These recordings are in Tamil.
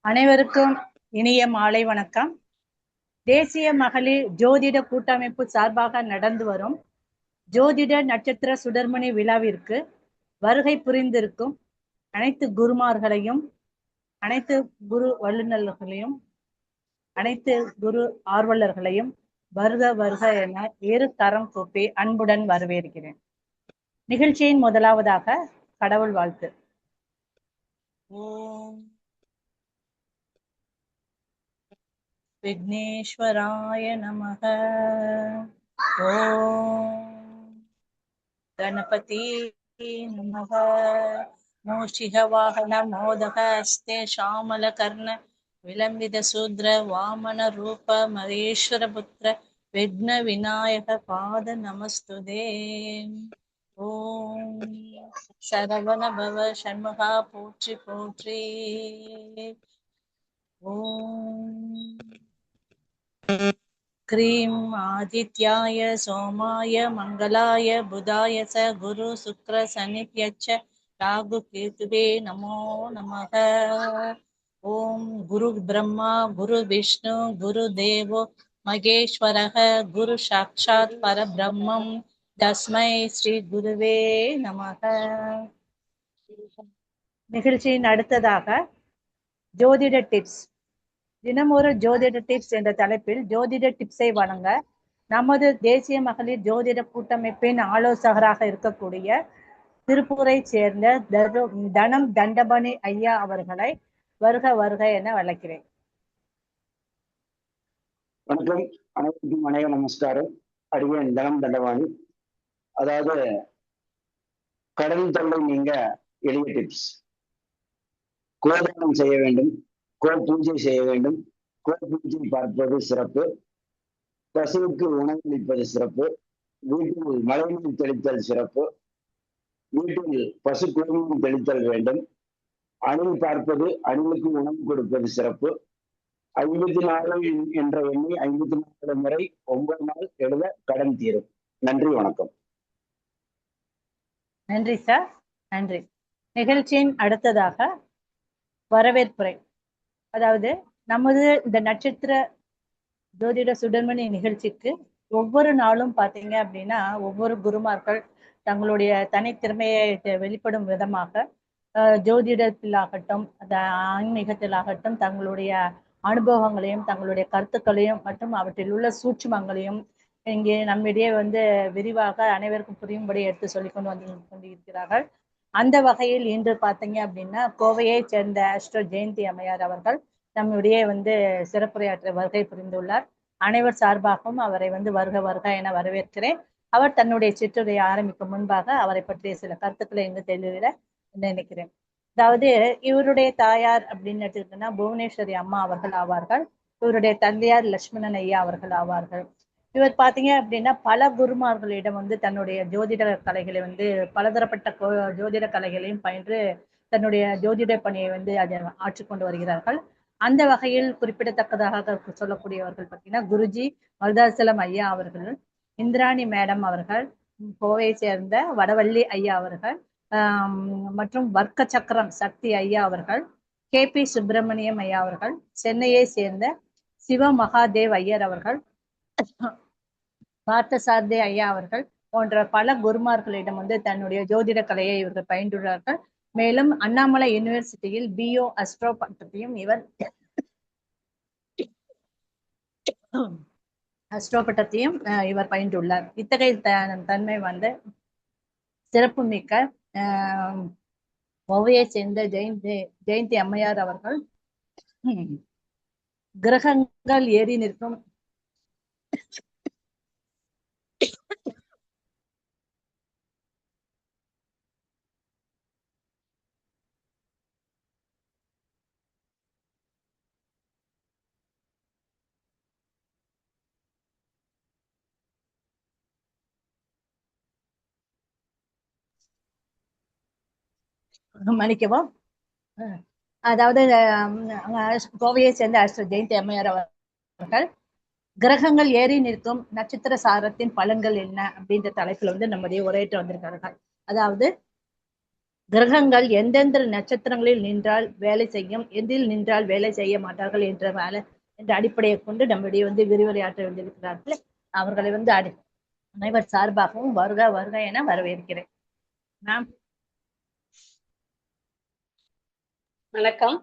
அனைவருக்கும் இனிய மாலை வணக்கம். தேசிய மகளிர் ஜோதிட கூட்டமைப்பு சார்பாக நடந்து வரும் ஜோதிட நட்சத்திர சுடர்மணி விழாவிற்கு வருகை புரிந்திருக்கும் அனைத்து குருமார்களையும், அனைத்து குரு வல்லுநர்களையும், அனைத்து குரு ஆர்வலர்களையும் வருக வருக என இரு கரம் கூப்பி அன்புடன் வரவேற்கிறேன். நிகழ்ச்சியின் முதலாவதாக கடவுள் வாழ்த்து. ஓம் விக்னேஸ்வராய நமக. ஓம் கணபதி நமக. மூஷிக வாகன மோதக அஸ்தே ஷாமல கர்ண விலம்பித சூத்ர வாமன ரூப மகேஸ்வர புத்திர விக்ன விநாயக பாத நமஸ்துதே. ஓம் சரவண பவ சண்முகா போற்றி போற்றி. ஓம் क्रीं आदित्याय सोमाय मंगलाय बुधाय स गुरु शुक्र शनिभ्यश्च राहु केतुवे नमो नमः. ओम गुरु ब्रह्मा गुरु विष्णु गुरु देवो महेश्वरः गुरु साक्षात् परब्रह्मं तस्मै श्री गुरुवे நமக. நிகழ்ச்சியின் அடுத்ததாக ஜோதிட டிப்ஸ். தினமொரு ஜோதிட டிப்ஸ் என்ற தலைப்பில் ஜோதிட டிப்ஸை வழங்க நமது தேசிய மகளிர் ஜோதிட கூட்டமைப்பின் ஆலோசகராக இருக்கக்கூடிய திருப்பூரை சேர்ந்த தனம் தண்டபாணி ஐயா அவர்களை வருக வருக என வழக்கிறேன். வணக்கம், அனைவருக்கும் அனைவரும் நமஸ்காரம். அடியேன் தனம் தண்டபாணி. அதாவது கடன் தொல்லை நீங்க எளிய டிப்ஸ். கோதானம் செய்ய வேண்டும், கோ பூஜை செய்ய வேண்டும், கோ பூஜை பார்ப்பது சிறப்பு, பசுவுக்கு உணவளிப்பது சிறப்பு, வீட்டில் மழைநீர் தெளித்தல் சிறப்பு, வீட்டில் பசு குழந்தை தெளித்தல் வேண்டும், அணில் பார்ப்பது அணிலுக்கு உணவு கொடுப்பது சிறப்பு. 54 என்ற எண்ணை 54 முறை 9 நாள் எழுத கடன் தீரும். நன்றி, வணக்கம். நன்றி சார், நன்றி. நிகழ்ச்சியின் அடுத்ததாக வரவேற்புரை. அதாவது நமது இந்த நட்சத்திர ஜோதிட சுடர்மணி நிகழ்ச்சிக்கு ஒவ்வொரு நாளும் பார்த்தீங்க அப்படின்னா ஒவ்வொரு குருமார்கள் தங்களுடைய தனித்திறமையை வெளிப்படும் விதமாக ஜோதிடத்திலாகட்டும், ஆன்மீகத்திலாகட்டும் தங்களுடைய அனுபவங்களையும் தங்களுடைய கருத்துக்களையும் மற்றும் அவற்றில் உள்ள சூட்சுமங்களையும் இங்கே நம்மிடையே விரிவாக அனைவருக்கும் புரியும்படி எடுத்து சொல்லிக் கொண்டிருக்கிறார்கள். அந்த வகையில் இன்று பார்த்தீங்க அப்படின்னா கோவையை சேர்ந்த அஸ்ட்ரோ ஜெயந்தி அம்மையார் அவர்கள் நம்முடைய சிறப்புரையாற்ற வருகை புரிந்துள்ளார். அனைவர் சார்பாகவும் அவரை வருக வருக என வரவேற்கிறேன். அவர் தன்னுடைய சிற்றுரையை ஆரம்பிக்கும் முன்பாக அவரை பற்றிய சில கருத்துக்களை இங்கு தெளிவிட நினைக்கிறேன். அதாவது இவருடைய தாயார் அப்படின்னு எடுத்துக்கிட்டோம்னா புவனேஸ்வரி அம்மா அவர்கள் ஆவார்கள். இவருடைய தந்தையார் லட்சுமணன் ஐயா அவர்கள் ஆவார்கள். இவர் பார்த்தீங்க அப்படின்னா பல குருமார்களிடம் தன்னுடைய ஜோதிட கலைகளை பலதரப்பட்ட ஜோதிட கலைகளையும் பயின்று தன்னுடைய ஜோதிட பணியை அதை ஆற்றிக்கொண்டு வருகிறார்கள். அந்த வகையில் குறிப்பிடத்தக்கதாக சொல்லக்கூடியவர்கள் பார்த்தீங்கன்னா குருஜி மருதாசலம் ஐயா அவர்கள், இந்திராணி மேடம் அவர்கள், கோவையை சேர்ந்த வடவள்ளி ஐயா அவர்கள், மற்றும் வர்க்க சக்கரம் சக்தி ஐயா அவர்கள், KP சுப்பிரமணியம் ஐயா அவர்கள், சென்னையை சேர்ந்த சிவ மகாதேவ் ஐயர் அவர்கள், பார்த்தசாரதி ஐயா அவர்கள் போன்ற பல குருமார்களிடம் தன்னுடைய ஜோதிட கலையை இவர்கள் பயின்றுள்ளார்கள். மேலும் அண்ணாமலை யூனிவர்சிட்டியில் BO அஸ்ட்ரோ பட்டத்தையும் இவர் பயின்றுள்ளார். இத்தகைய தன்மை சிறப்பு மிக்க கோவையை சேர்ந்த ஜெயந்தி அம்மையார் அவர்கள் கிரகங்கள் ஏறி நிற்கும் மன்னிக்கவும். அதாவது கோவையை சேர்ந்த அஸ்ட்ரோ ஜெயந்தி அம்மையார் அவர்கள் கிரகங்கள் ஏறி நிற்கும் நட்சத்திர சாரத்தின் பலன்கள் என்ன அப்படின்ற தலைப்புல நம்முடைய உரையிட்டு வந்திருக்கார்கள். அதாவது கிரகங்கள் எந்தெந்த நட்சத்திரங்களில் நின்றால் வேலை செய்யும், எதில் நின்றால் வேலை செய்ய மாட்டார்கள் என்ற அடிப்படையை கொண்டு நம்முடைய விரிவுரையாற்ற வேண்டியிருக்கிறார்கள். அவர்களை அனைவர் சார்பாகவும் வருக வருக என வரவேற்கிறேன். மேம். வணக்கம்.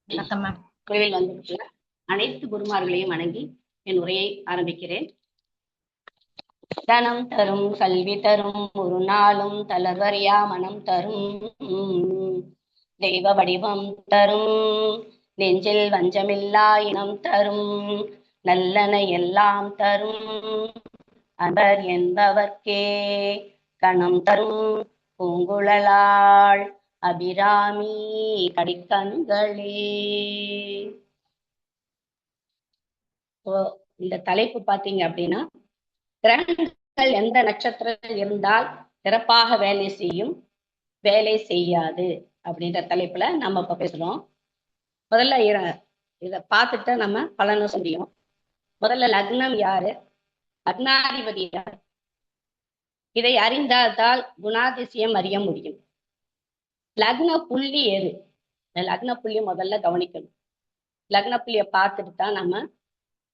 வணக்கம் மேம். குழுவில் வந்திருக்கிற அனைத்து குருமார்களையும் வணங்கி என் உரையை ஆரம்பிக்கிறேன். தனம் தரும் கல்வி தரும் ஒரு நாளும் தளர்வறியா மனம் தரும் தெய்வ வடிவம் தரும் நெஞ்சில் வஞ்சமில்லா இனம் தரும் நல்லன எல்லாம் தரும் அன்பர் என்பவர்க்கே கணம் தரும் பூங்குழலாள் அபிராமி கடிக்கண்களே. இந்த தலைப்பு பாத்தீங்க அப்படின்னா, கிரகங்கள் எந்த நட்சத்திரத்தில் இருந்தால் சிறப்பாக வேலை செய்யும், வேலை செய்யாது அப்படின்ற தலைப்புல நம்ம இப்ப பேசுறோம். முதல்ல இத பார்த்துட்டு நம்ம பலனும் சொல்லியும். முதல்ல லக்னம் யாரு, லக்னாதிபதி யார், இதை அறிந்தால் குணாதிசயம் அறிய முடியும். லக்ன புள்ளி எது, லக்ன புள்ளி முதல்ல கவனிக்கணும். லக்ன புள்ளிய பார்த்துட்டு தான் நம்ம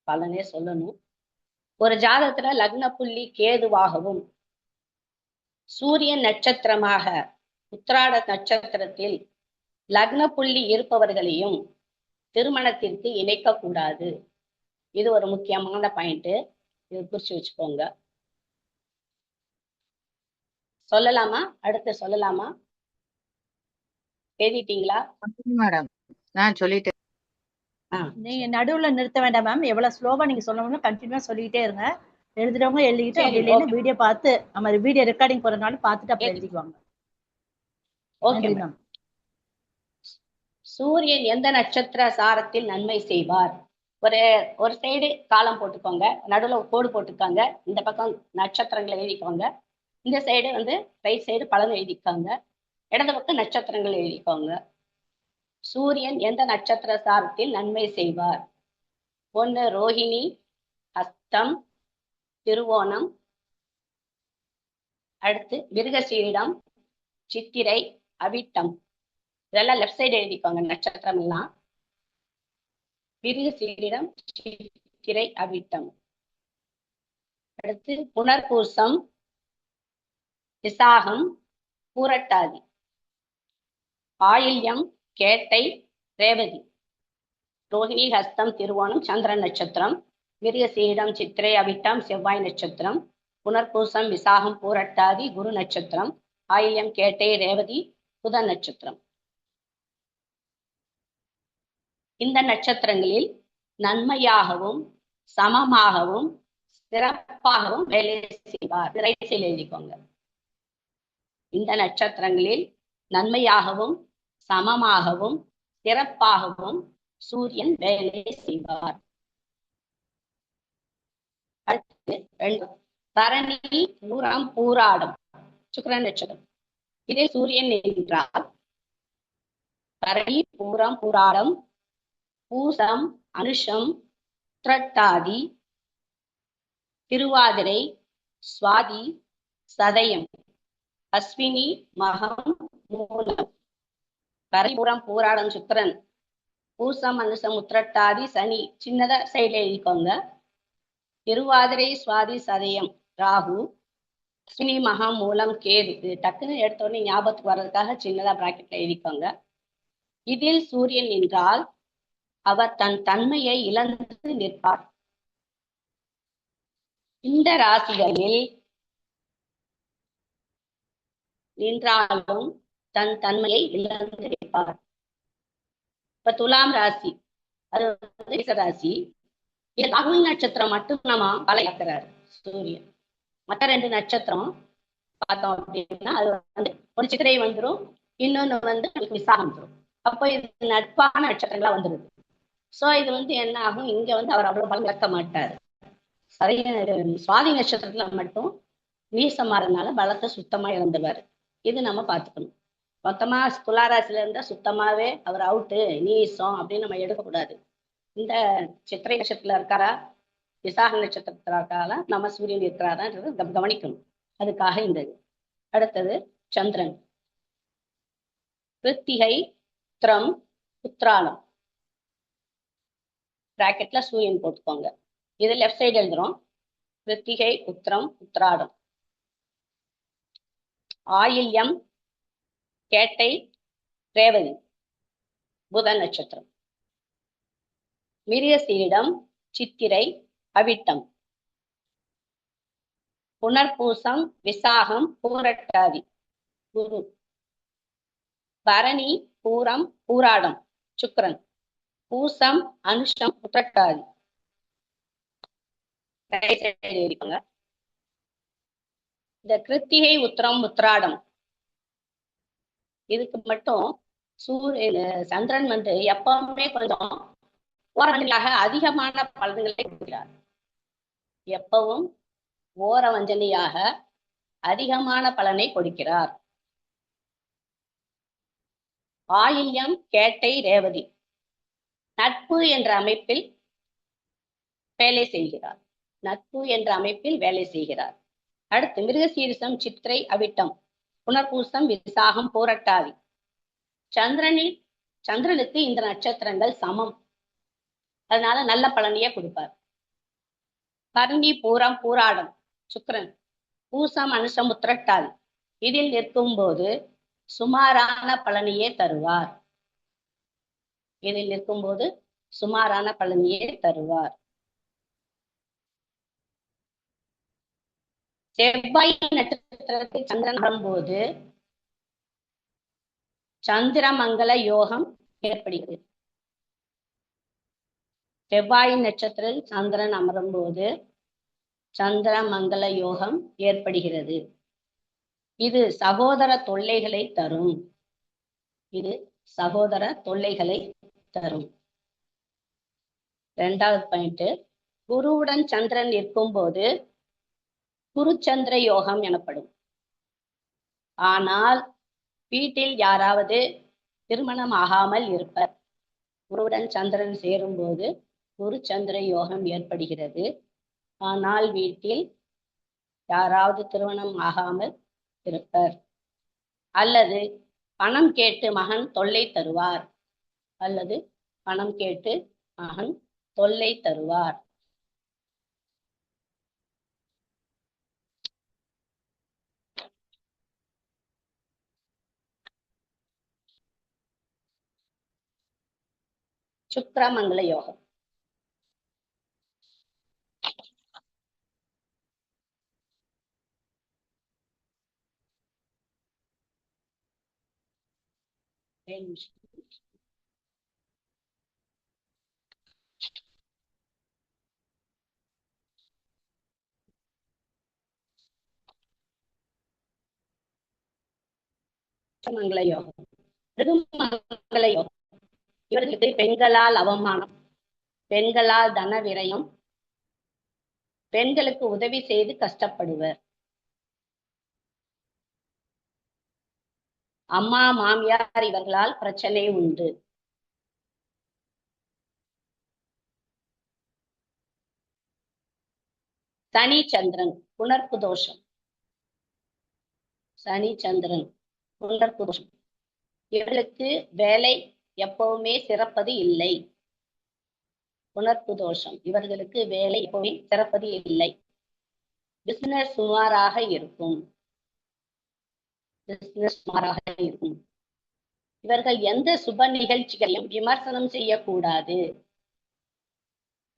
பலனே சொல்லணும். ஒரு ஜாதகத்துல லக்ன புள்ளி கேதுவாகவும் சூரியன் நட்சத்திரமாக உத்திராட நட்சத்திரத்தில் லக்ன புள்ளி இருப்பவர்களையும் திருமணத்திற்கு இணைக்க கூடாது. இது ஒரு முக்கியமான பாயிண்ட், இது குறிச்சு வச்சுக்கோங்க. சொல்லலாமா? அடுத்து சொல்லலாமா? எழுதிட்டீங்களா மேடம்? நான் சொல்லிட்டேன். நீங்க நடுவுல நிறுத்த வேண்டாம் மேம். எவ்வளவு ஸ்லோவா நீங்க சொல்லணும்னு கண்டினியூவா சொல்லிட்டே இருங்க. எழுதுறவங்க எழுதிட்டு, அப்படி இல்லைன்னா வீடியோ பார்த்து நம்ம வீடியோ ரெக்கார்டிங் போறதுனால பார்த்துட்டு அப்படி எழுதிக்குவாங்க. Okay ma'am. சூரியன் எந்த நட்சத்திர சாரத்தில் நன்மை செய்வார்? ஒரு சைடு காலம் போட்டுக்கோங்க, நடுவுல கோடு போட்டுக்காங்க, இந்த பக்கம் நட்சத்திரங்களை எழுதிக்கோங்க, இந்த சைடு ரைட் சைடு பலன் எழுதிக்காங்க, இடது பக்கம் நட்சத்திரங்கள் எழுதிக்கோங்க. சூரியன் எந்த நட்சத்திர சாரத்தில் நன்மை செய்வார்? 1 ரோஹிணி, ஹஸ்தம், திருவோணம், அடுத்து மிருகசீரிடம், சித்திரை, அவிட்டம். இதெல்லாம் லெஃப்ட் சைடு எழுதிக்கோங்க நட்சத்திரம் எல்லாம். மிருகசீரிடம், சித்திரை, அவிட்டம். அடுத்து புனர்பூசம், விசாகம், பூரட்டாதி, ஆயில்யம், கேட்டை, ரேவதி. ரோஹிணி, ஹஸ்தம், திருவோணம் சந்திரன் நட்சத்திரம், மிருகசீரிடம், சித்திரை, அவிட்டம் செவ்வாய் நட்சத்திரம், புனர்பூசம், விசாகம், பூரட்டாதி குரு நட்சத்திரம், ஆயில்யம், கேட்டை, ரேவதி புதன் நட்சத்திரம். இந்த நட்சத்திரங்களில் நன்மையாகவும் சமமாகவும் சிறப்பாகவும் வேலை செய்வார். ரைட் சைடில் எழுதிக்கோங்க. இந்த நட்சத்திரங்களில் நன்மையாகவும் சமமாகவும் சிறப்பாகவும் சூரியன் வேலை செய்வார். அடுத்து 2 பரணி, பூரம், பூராடம் சுக்கிரன் நட்சத்திரம். இதே சூரியன் என்றால் பரணி, பூரம், பூராடம், பூசம், அனுஷம், உத்திரட்டாதி, திருவாதிரை, சுவாதி, சதயம், அஸ்வினி, மகம், மூலம். பரிபுரம், பூராடம் சுக்கிரன், பூசம், அனுசம், உத்திரட்டாதி சனி, சின்னதா சைட்ல எழுதிக்கோங்க. திருவாதிரை, சுவாதி, சதயம் ராகு, அஸ்வினி, மகம், மூலம் கேது. இது டக்குன்னு எடுத்த உடனே ஞாபகத்துக்கு வர்றதுக்காக சின்னதா பிராக்கெட்ல எழுதிக்கோங்க. இதில் சூரியன் என்றால் அவர் தன் தன்மையை இழந்து நிற்பார். இந்த ராசிகளில் நின்றாலும் தன் தன்மையை இழந்து நிற்பார். இப்ப துலாம் ராசி, அது ராசி, ராகு நட்சத்திரம் மட்டும் நம்ம பலக்கிறாரு சூரியன். மற்ற 2 நட்சத்திரம் பார்த்தோம் அப்படின்னா அது ஒரு சித்திரை வந்துடும், இன்னொன்னு விசாகம் வந்துடும். அப்போ இது நட்பான நட்சத்திரங்களா வந்துருது. சோ இது என்ன ஆகும், இங்க அவர் அவ்வளவு பலம் இழக்க மாட்டாரு. சுவாதி நட்சத்திரத்துல மட்டும் நீசமாறதுனால பலத்தை சுத்தமா இழந்துருவாரு. இது நம்ம பார்த்துக்கணும். மொத்தமா துளாராசில இருந்தா சுத்தமாவே அவர் அவுட்டு, நீசம் அப்படின்னு நம்ம எடுக்கக்கூடாது. இந்த சித்திரை நட்சத்திரத்துல இருக்காரா, விசாக நட்சத்திரத்துல இருக்காரா, நம்ம சூரியன் இருக்கிறாரான்றது கவனிக்கணும். அதுக்காக இந்த அடுத்தது சந்திரன். கிருத்திகை, உத்திரம், உத்திராடம். பிராக்கெட்ல சூரியன் போட்டுக்கோங்க. இது லெஃப்ட் சைடு எழுதுறோம். கிருத்திகை, உத்திரம், உத்திராடம். ஆயில்யம், கேட்டை, ரேவதி புத நட்சத்திரம். மிருகசீரிடம், சித்திரை, அவிட்டம். புனர்பூசம், விசாகம், பூரட்டாதி குரு. பரணி, பூரம், பூராடம் சுக்கிரன். பூசம், அனுஷம், உத்திரட்டாதி. இந்த கிருத்திகை, உத்திரம், உத்திராடம் இதுக்கு மட்டும் சந்திரன் எப்பவுமே கொஞ்சம் ஓரவஞ்சனையாக அதிகமான பலன்களை கொடுக்கிறார். எப்பவும் ஓரவஞ்சனையாக அதிகமான பலனை கொடுக்கிறார். ஆயில்யம், கேட்டை, ரேவதி நட்பு என்ற அமைப்பில் வேலை செய்கிறார். நட்பு என்ற அமைப்பில் வேலை செய்கிறார். அடுத்து மிருகசீரிசம், சித்திரை, அவிட்டம், புனர்பூசம், விசாகம், பூரட்டாதி. சந்திரனுக்கு இந்த நட்சத்திரங்கள் சமம். அதனால நல்ல பலனையே கொடுப்பார். பரணி, பூரம், பூராடம் சுக்கிரன். பூசம், அனுஷம், உத்திரட்டாதி இதில் நிற்கும் போது சுமாரான பலனையே தருவார். இதில் நிற்கும் போது சுமாரான பலனையே தருவார். செவ்வாய் நட்சத்திரத்தில் சந்திரன் வரும்போது சந்திரமங்கல யோகம் ஏற்படுகிறது. செவ்வாய் நட்சத்திரத்தில் சந்திரன் அமரும் போது சந்திரமங்கல யோகம் ஏற்படுகிறது. இது சகோதர தொல்லைகளை தரும். இது சகோதர தொல்லைகளை தரும். இரண்டாவது பாயிண்ட், குருவுடன் சந்திரன் இருக்கும் போது குருச்சந்திர யோகம் எனப்படும். ஆனால் வீட்டில் யாராவது திருமணம் ஆகாமல் இருப்பர். குருவுடன் சந்திரன் சேரும் போது குருச்சந்திர யோகம் ஏற்படுகிறது. ஆனால் வீட்டில் யாராவது திருமணம் ஆகாமல் இருப்பர். அல்லது பணம் கேட்டு மகன் தொல்லை தருவார். அல்லது பணம் கேட்டு மகன் தொல்லை தருவார். சுக்கிரமங்கல யோகம். மங்கள யோகம், மங்கள யோகம். இவர்களுக்கு பெண்களால் அவமானம், பெண்களால் தன விரயம், பெண்களுக்கு உதவி செய்து கஷ்டப்படுவர். அம்மா மாமியார் இவர்களால் பிரச்சனை உண்டு. சனி சந்திரன் புணர்ப்பு தோஷம். சனி சந்திரன் புணர்ப்பு தோஷம். இவர்களுக்கு வேலை எப்பவுமே சிறப்பது இல்லை. புணர்ப்பு தோஷம். இவர்களுக்கு வேலை எப்பவுமே சிறப்பது இல்லை. பிசினஸ் சுமாராக இருக்கும். பிசினஸ் சுமாராக இருக்கும். இவர்கள் எந்த சுப நிகழ்ச்சிகளையும் விமர்சனம் செய்யக்கூடாது.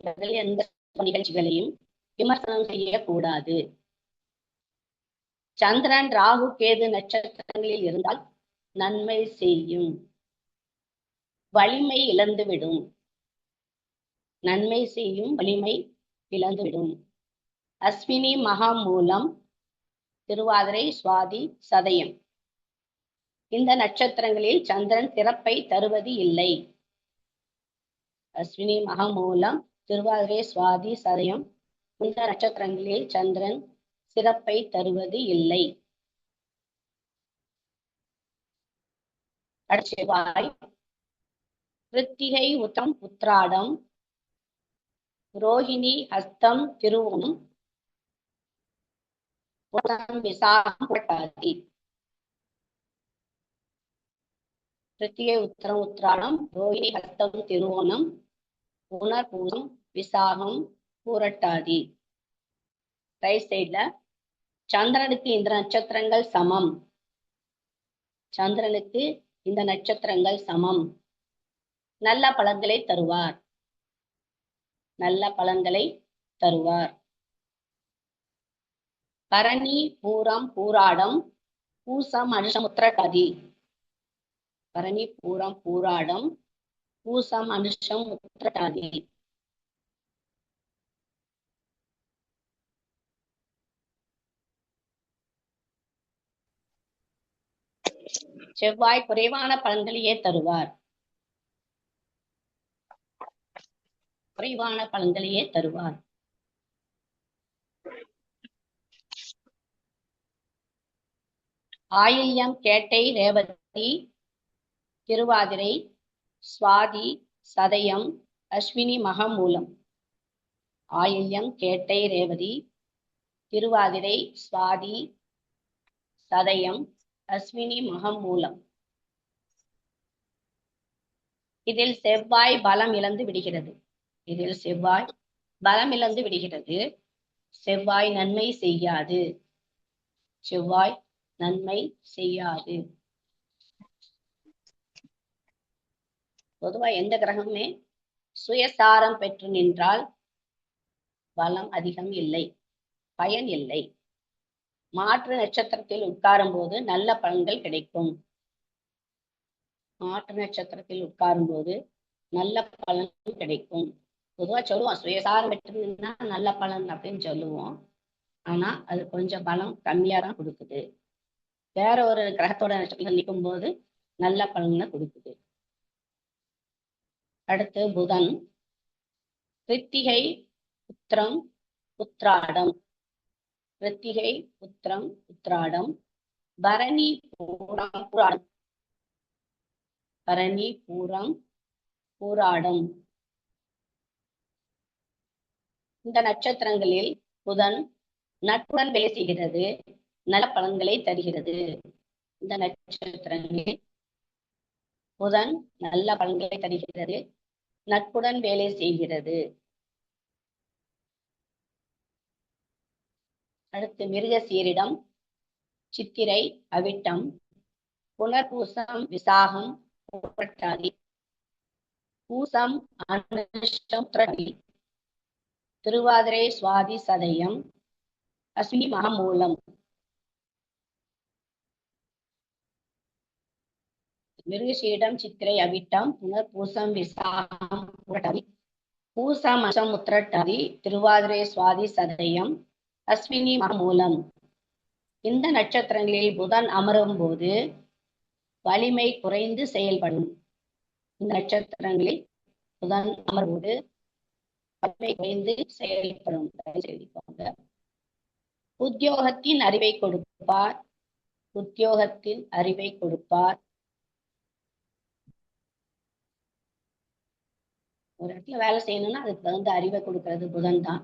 இவர்கள் எந்த சுப நிகழ்ச்சிகளையும் விமர்சனம் செய்யக்கூடாது. சந்திரன் ராகு கேது நட்சத்திரங்களில் இருந்தால் நன்மை செய்யும். வலிமை இழந்துவிடும். நன்மை செய்யும், வலிமை இழந்துவிடும். அஸ்வினி மகா மூலம், திருவாதிரை, சுவாதி, சதயம் இந்த நட்சத்திரங்களில் சந்திரன் சிறப்பை தருவது இல்லை. அஸ்வினி மகமூலம், திருவாதிரை, சுவாதி, சதயம் இந்த நட்சத்திரங்களில் சந்திரன் சிறப்பை தருவது இல்லை. செவ்வாய் கிருத்திகை, உத்தரம், உத்திராடம், ரோஹிணி, ஹஸ்தம், திருவோணம், விசாகம், புரட்டாதி கிருத்திகை உத்திரம் உத்திராடம் ரோஹிணி ஹஸ்தம் திருவோணம் புனர்பூசம் விசாகம் பூரட்டாதி. ரைட் சைட்ல சந்திரனுக்கு இந்த நட்சத்திரங்கள் சமம். சந்திரனுக்கு இந்த நட்சத்திரங்கள் சமம். நல்ல பலன்களை தருவார். நல்ல பலன்களை தருவார். பரணி பூரம் பூராடம் பூசம் அனுஷம் உத்திரட்டாதி. பரணி பூரம் பூராடம் பூசம் அனுஷம் உத்திரட்டாதி. செவ்வாய் குறைவான பலன்களையே தருவார். குறைவான பலன்களையே தருவார். ஆயில்யம் கேட்டை ரேவதி திருவாதிரை சுவாதி சதயம் அஸ்வினி மகமூலம். ஆயில்யம் கேட்டை ரேவதி திருவாதிரை சுவாதி சதயம் அஸ்வினி மகமூலம். இதில் செவ்வாய் பலம் இழந்து விடுகிறது. இதில் செவ்வாய் பலம் இழந்து விடுகிறது. செவ்வாய் நன்மை செய்யாது. செவ்வாய் நன்மை செய்யாது. பொதுவா எந்த கிரகமே சுயசாரம் பெற்று நின்றால் பலம் அதிகம் இல்லை, பயன் இல்லை. மாற்று நட்சத்திரத்தில் உட்காரும் போது நல்ல பலன்கள் கிடைக்கும். மாற்று நட்சத்திரத்தில் உட்காரும் போது நல்ல பலன் கிடைக்கும். பொதுவா சொல்லுவோம் சுயசாரம் பெற்றிருந்தா நல்ல பலன் அப்படின்னு சொல்லுவோம். ஆனா அது கொஞ்சம் பலம் கம்மியா தான் கொடுக்குது. வேற ஒரு கிரகத்தோட நட்சத்திரம் நிற்கும் போது நல்ல பலனை கொடுக்குது. அடுத்து புதன். கிருத்திகை உத்திரம் உத்திராடம். கிருத்திகை உத்திரம் உத்திராடம் பரணி பூரம் பூராடம். பரணி பூரம் பூராடம். இந்த நட்சத்திரங்களில் புதன் நட்புடன் வேலை செய்கிறது. நல்ல பலன்களை தருகிறது. இந்த நட்சத்திரங்களில் புதன் நல்ல பலன்களை தருகிறது. நட்புடன் வேலை செய்கிறது. அடுத்து மிருகசீரிடம் சித்திரை அவிட்டம் புனர்பூசம் விசாகம் பூரட்டாதி பூசம் அனுஷம் உத்திரட்டாதி திருவாதிரை சுவாதி சதயம் அஸ்வினி மகமூலம். மிருகசீரிடம் சித்திரை அவிட்டம் புனர்பூசம் விசாகம் பூரட்டாதி பூசம் அனுஷம் உத்திரட்டாதி திருவாதிரை சுவாதி சதயம் அஸ்வினி மகமூலம். இந்த நட்சத்திரங்களில் புதன் அமரும் போது வலிமை குறைந்து செயல்படும். இந்த நட்சத்திரங்களில் புதன் அமரும்போது வலிமை குறைந்து செயல்படும். உத்தியோகத்தின் அறிவை கொடுப்பார். உத்தியோகத்தின் அறிவை கொடுப்பார். ஒரு இடத்துல வேலை செய்யணும்னா அதுக்கு தகுந்த அறிவை கொடுக்கறது புதன் தான்.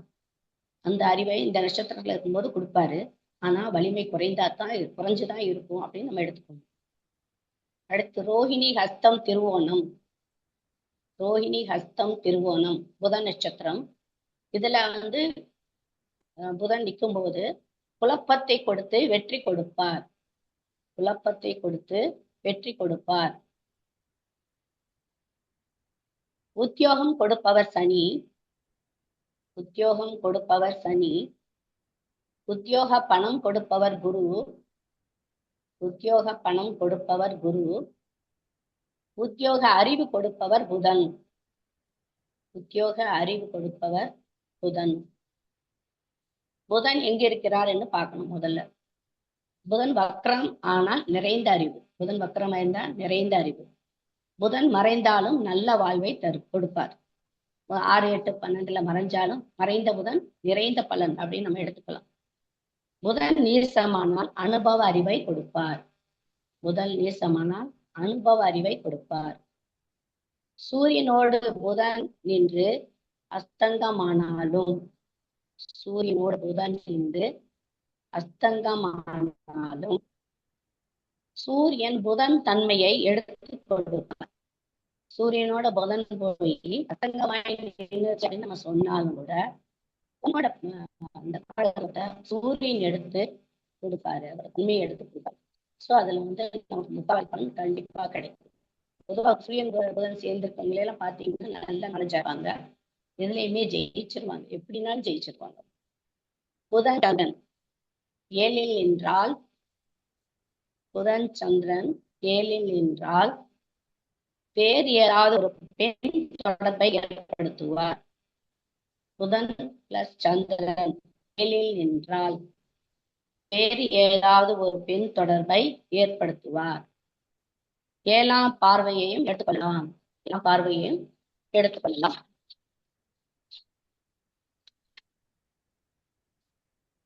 அந்த அறிவை இந்த நட்சத்திரத்துல இருக்கும்போது கொடுப்பாரு. ஆனா வலிமை குறைஞ்சுதான் இருக்கும் அப்படின்னு நம்ம எடுத்துக்கணும். அடுத்து ரோஹிணி ஹஸ்தம் திருவோணம். ரோஹிணி ஹஸ்தம் திருவோணம் புதன் நட்சத்திரம். இதுல புதன் நிற்கும் போது குழப்பத்தை கொடுத்து வெற்றி கொடுப்பார். குழப்பத்தை கொடுத்து வெற்றி கொடுப்பார். உத்தியோகம் கொடுப்பவர் சனி. உத்தியோகம் கொடுப்பவர் சனி. உத்தியோக பணம் கொடுப்பவர் குரு. உத்தியோக பணம் கொடுப்பவர் குரு. உத்தியோக அறிவு கொடுப்பவர் புதன். உத்தியோக அறிவு கொடுப்பவர் புதன். புதன் எங்க இருக்கிறார் என்று பார்க்கணும். முதல்ல புதன் வக்ரம் ஆனால் நிறைந்த அறிவு. புதன் வக்ரம் இருந்தால் நிறைந்த அறிவு. புதன் மறைந்தாலும் நல்ல வாழ்வை கொடுப்பார். 6, 8, 12 மறைஞ்சாலும் மறைந்த புதன் நிறைந்த பலன் அப்படின்னு நம்ம எடுத்துக்கலாம். புதன் நீசமானால் அனுபவ அறிவை கொடுப்பார். புதன் நீசமானால் அனுபவ அறிவை கொடுப்பார். சூரியனோடு புதன் நின்று அஸ்தங்கமானாலும் சூரியனோடு புதன் நின்று அஸ்தங்கமானாலும் சூரியன் புதன் தன்மையை எடுத்து கொடுப்பார். சூரியனோட புதன் போய் அத்தங்கமாய் நின்னுச்சுன்னு நம்ம சொன்னாலும் கூட உன்னோட அந்த காலத்தை சூரியன் எடுத்து கொடுப்பாரு, அவர் தன்மையை எடுத்து கொடுப்பாரு. ஸோ அதுல வந்து நமக்கு முக்கால் பலன் கண்டிப்பா கிடைக்கும். பொதுவாக சூரியன் புதன் சேர்ந்திருக்கவங்களே எல்லாம் பார்த்தீங்கன்னா நல்லா நனைஞ்சாங்க, எதுலையுமே ஜெயிச்சிருவாங்க, எப்படினாலும் ஜெயிச்சிருவாங்க. புதன் சந்திரன் ஏழில் என்றால், புதன் சந்திரன் ஏழில் என்றால் வேறு ஏதாவது ஒரு பெண் தொடர்பை ஏற்படுத்துவார். புதன் பிளஸ் சந்திரன் ஏழில் என்றால் வேறு ஏதாவது ஒரு பெண் தொடர்பை ஏற்படுத்துவார். ஏழாம் பார்வையையும் எடுத்துக்கொள்ளலாம். ஏழாம் பார்வையையும் எடுத்துக்கொள்ளலாம்.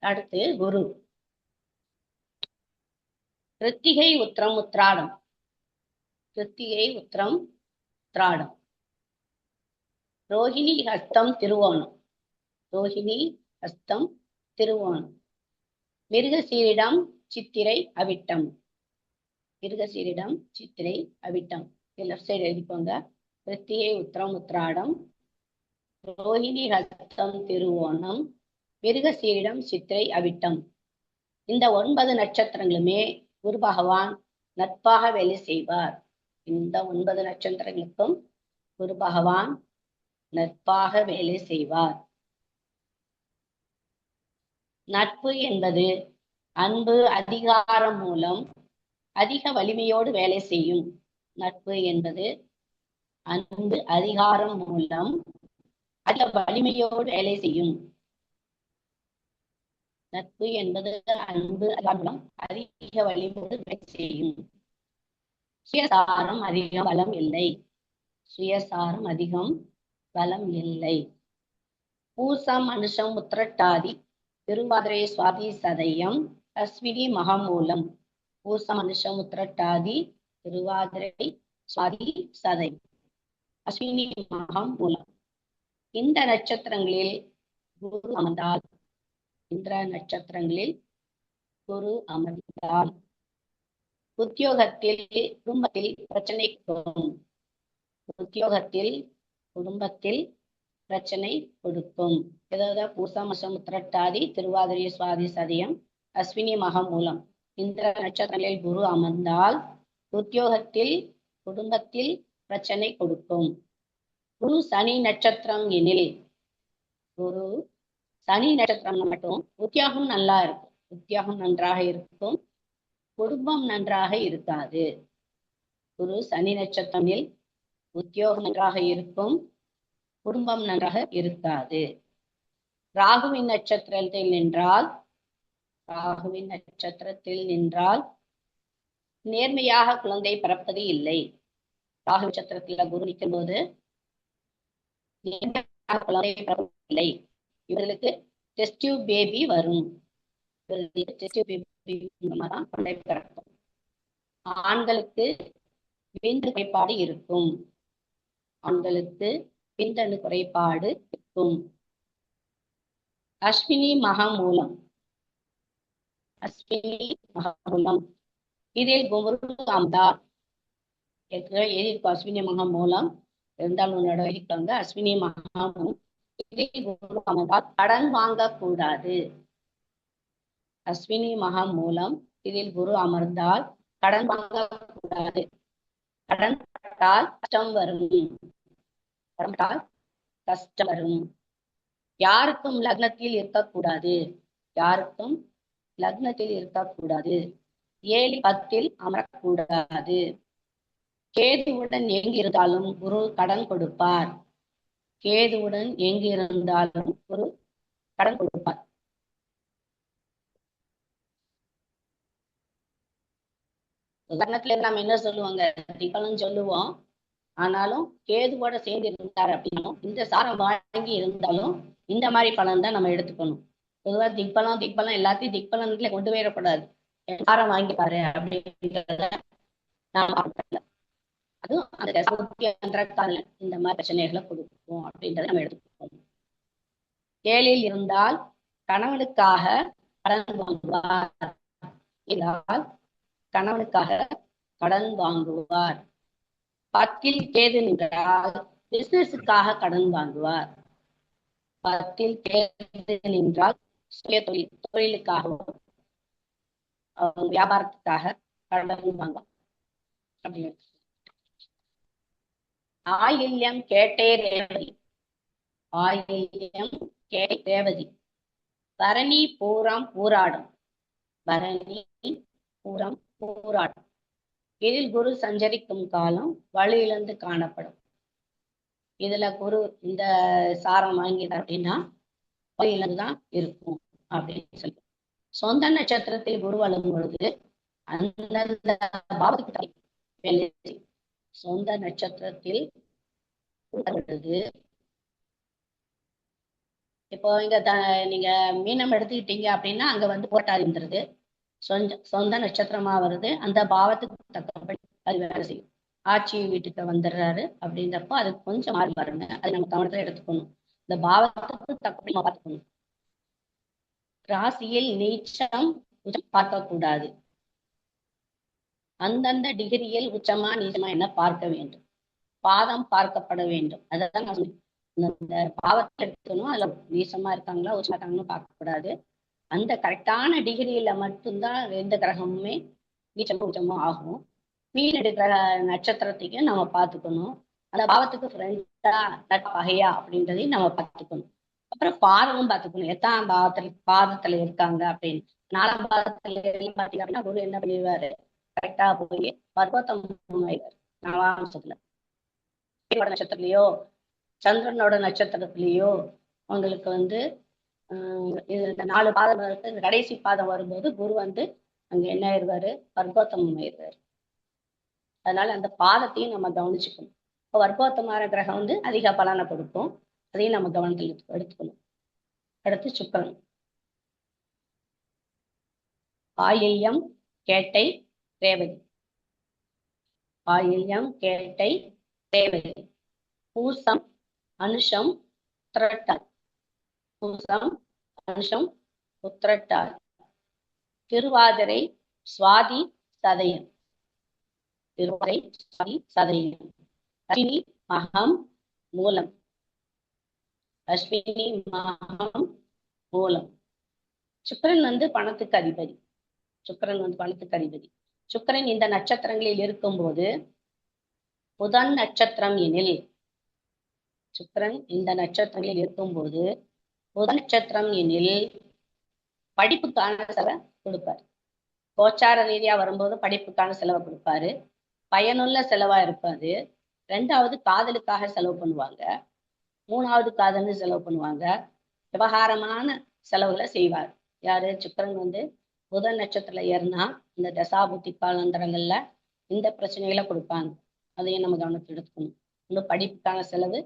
அடுத்து குரு. கிருத்திகை உத்திரம் உத்திராடம். கிருத்திகை உத்திரம் உத்திராடம். ரோஹிணி ஹஸ்தம் திருவோணம். ரோஹிணி ஹஸ்தம் திருவோணம். மிருகசீரிடம் சித்திரை அவிட்டம். மிருகசீரிடம் சித்திரை அவிட்டம். லெஃப்ட் சைடு எழுதிக்கோங்க. கிருத்திகை உத்திரம் உத்திராடம், ரோஹிணி ஹஸ்தம் திருவோணம், மிருகசீரிடம் சித்திரை அவிட்டம். இந்த 9 நட்சத்திரங்களுமே குரு பகவான் நட்பாக வேலை செய்வார். இந்த 9 நட்சத்திரங்களுக்கும் குரு பகவான் நட்பாக வேலை செய்வார். நட்பு என்பது அன்பு அதிகாரம் மூலம் அதிக வலிமையோடு வேலை செய்யும். நட்பு என்பது அன்பு அதிகாரம் மூலம் அதிக வலிமையோடு வேலை செய்யும். நட்பு என்பது அன்பு அதிகாரம் அதிக வலிமையோடு வேலை செய்யும். சுயசாரம் அதிகம் பலம் இல்லை. சுயசாரம் அதிகம் பலம் இல்லை. பூசம் அனுஷம் உத்திரட்டாதி திருவாதிரை சுவாதி சதயம் அஸ்வினி மகமூலம். பூசம் அனுஷம் உத்திரட்டாதி திருவாதிரை சுவாதி சதயம் அஸ்வினி மகமூலம். இந்த நட்சத்திரங்களில் குரு அமர்ந்தால், இந்த நட்சத்திரங்களில் குரு அமர்ந்தால் உத்தியோகத்தில் குடும்பத்தில் பிரச்சனை கொடுக்கும். உத்தியோகத்தில் குடும்பத்தில் பிரச்சனை கொடுக்கும். ஏதாவது பூசம் அனுஷம் உத்திரட்டாதி திருவாதிரை சுவாதி சதயம் அஸ்வினி மகமூலம் இந்த நட்சத்திரங்களில் குரு அமர்ந்தால் உத்தியோகத்தில் குடும்பத்தில் பிரச்சனை கொடுக்கும். குரு சனி நட்சத்திரம் எனில், குரு சனி நட்சத்திரம் மட்டும் உத்தியோகம் நல்லா இருக்கும், உத்தியோகம் நன்றாக இருக்கும், குடும்பம் நன்றாக இருக்காது. குரு சனி நட்சத்திரத்தில் உத்தியோகம் நன்றாக இருக்கும், குடும்பம் நன்றாக இருக்காது. ராகுவின் நட்சத்திரத்தில் நின்றால், ராகுவின் நட்சத்திரத்தில் நின்றால் நேர்மையாக குழந்தை பிறப்பது இல்லை. ராகு நட்சத்திரத்தில் குரு நிற்கும் போது நேர்மையாக குழந்தை பிறப்பது இல்லை. இவர்களுக்கு டெஸ்ட் டியூப் பேபி வரும். டெஸ்ட் டியூப் பேபி மூலமாக குழந்தை பிறக்கும். ஆண்களுக்கு விந்து குறைபாடு இருக்கும். ஆண்களுக்கு விந்தணு குறைபாடு இருக்கும். அஸ்வினி மகமூலம். அஸ்வினி மகமூலம் இதில் குரு அமர்ந்தால், எழுதியிருக்கும் அஸ்வினி மகமூலம் இருந்தாலும் உன்னோட எழுதிக்கோங்க. அஸ்வினி மகமூலம் இதில் குரு அமர்ந்தால் கடன் வாங்கக்கூடாது. அஸ்வினி மகமூலம் இதில் குரு அமர்ந்தால் கடன் வாங்கக்கூடாது. கடன் பட்டால் கஷ்டம் வரும். கஷ்டம் வரும். யாருக்கும் லக்னத்தில் இருக்கக்கூடாது. யாருக்கும் லக்னத்தில் இருக்கக்கூடாது. 7 10 அமரக்கூடாது. கேதுவுடன் எங்கிருந்தாலும் குரு கடன் கொடுப்பார். கேதுவுடன் எங்கிருந்தாலும் குரு கடன் கொடுப்பார். லக்னத்துல நம்ம என்ன சொல்லுவாங்க, திபலன் சொல்லுவோம். ஆனாலும் கேதுவோட சேர்ந்து இருந்தார் அப்படின்னா இந்த சாரம் வாங்கி இருந்தாலும் இந்த மாதிரி பலன் தான் நம்ம எடுத்துக்கணும். பொதுவாக திக்பலம் எல்லாத்தையும் திக்பலன்ல கொண்டு போயிடக்கூடாது. சாரம் வாங்கிப்பாரு அப்படின்றத அதுவும் அந்த இந்த மாதிரி பிரச்சனைகளை கொடுக்கும் அப்படின்றத நம்ம எடுத்துக்கணும். 7 இருந்தால் கணவனுக்காக கடன் வாங்குவார். கணவனுக்காக கடன் வாங்குவார். 10ல் கேது நின்றால் பிசினஸுக்காக கடன் வாங்குவார். 10ல் கேது நின்றால் சுய தொழிலுக்காகவும் வியாபாரத்துக்காக கடன் வாங்குவார் அப்படின்னு. ஆயில்யம் கேட்டே ரேவதி. ஆயில்யம் கேட்டே ரேவதி. பரணி பூரம் பூராடம். பரணி பூரம் பூராடம். இதில் குரு சஞ்சரிக்கும் காலம் வலுவிழந்து காணப்படும். இதுல குரு இந்த சாரம் வாங்கிட்டார் அப்படின்னா வலுவிழந்துதான் இருக்கும் அப்படின்னு சொல்லி. சொந்த நட்சத்திரத்தில் குரு வளரும் பொழுது அந்தந்த பாவத்துக்கு சொந்த நட்சத்திரத்தில் இப்போ இங்க நீங்க மீனம் எடுத்துக்கிட்டீங்க அப்படின்னா அங்க வந்து போட்டால் இருந்துருது. சொந்த நட்சத்திரமா வருது, அந்த பாவத்துக்கு தக்கபடி அது வேலை செய்யும். ஆட்சி வீட்டுக்கு வந்துடுறாரு அப்படின்றப்போ அது கொஞ்சம் மாறி பாருங்க, அது நம்ம கவனத்துல எடுத்துக்கணும். இந்த பாவத்துக்கு தக்கபடி பார்த்துக்கணும். ராசியில் நீச்சம் பார்க்க கூடாது. அந்தந்த டிகிரியில் உச்சமா நீச்சமா என்ன பார்க்க வேண்டும். பாதம் பார்க்கப்பட வேண்டும். அதான் நான் இந்த பாவத்தை எடுத்துக்கணும். அதுல நீசமா இருக்காங்களா உச்சமா இருக்காங்கன்னு பார்க்க கூடாது. அந்த கரெக்டான டிகிரியில மட்டும்தான் எந்த கிரகமுமே நீச்சமும் உச்சமும் ஆகும். மீனடி கிரக நட்சத்திரத்தையும் நம்ம பார்த்துக்கணும். அந்த பாவத்துக்கு ஃப்ரெண்டா பகையா அப்படின்றதையும் நம்ம பார்த்துக்கணும். அப்புறம் பாதமும் பார்த்துக்கணும், எத்தாம் பாதத்துல இருக்காங்க அப்படின்னு. 4ஆம் பாதத்துல பார்த்தீங்க அப்படின்னா குரு என்ன பண்ணிடுவாரு, கரெக்டா போய் பர்வத்தம் 4ஆம் நட்சத்திரத்திலயோ சந்திரனோட நட்சத்திரத்திலேயோ உங்களுக்கு வந்து இந்த 4 பாதம் இருக்கு. இந்த கடைசி பாதம் வரும்போது குரு வந்து அங்க என்ன ஆயிடுவாரு, வர்க்கோத்தமம் ஆயிடுவாரு. அதனால அந்த பாதத்தையும் நம்ம கவனிச்சுக்கணும். இப்போ வர்க்கோத்தமான கிரகம் வந்து அதிக பலனை கொடுக்கும், அதையும் நம்ம கவனத்தில் எடுத்துக்கணும். அடுத்து சுக்கிரன். ஆயில்யம் கேட்டை ரேவதி. ஆயில்யம் கேட்டை ரேவதி. பூசம் அனுஷம் உத்திரட்டாதி. பூசம் அனுஷம் உத்திரட்டாதி. திருவாதிரை சுவாதி சதயம். திருவாதிரை சுவாதி சதயம். அஸ்வினி மகம் மூலம். அஸ்வினி மகம் மூலம். சுக்கிரன் வந்து பணத்துக்கு அதிபதி. சுக்கிரன் வந்து பணத்துக்கு அதிபதி. சுக்கிரன் இந்த நட்சத்திரங்களில் இருக்கும்போது புதன் நட்சத்திரம் எனில், சுக்கிரன் இந்த நட்சத்திரங்களில் இருக்கும்போது புதன் நட்சத்திரம் எனில் படிப்புக்கான செலவை கொடுப்பாரு. கோச்சார ரீதியா வரும்போது படிப்புக்கான செலவை கொடுப்பாரு. பயனுள்ள செலவா இருப்பாது. 2வது காதலுக்காக செலவு பண்ணுவாங்க. 3வது காதல்னு செலவு பண்ணுவாங்க. விவகாரமான செலவுகளை செய்வார். யாரு, சுக்கிரன் வந்து புதன் நட்சத்திரத்துல ஏறினா இந்த தசாபுத்தி காலந்தரங்கள்ல இந்த பிரச்சனைகளை கொடுப்பாங்க. அதையும் நம்ம கவனத்தில் எடுத்துக்கணும். இன்னும் படிப்புக்கான செலவு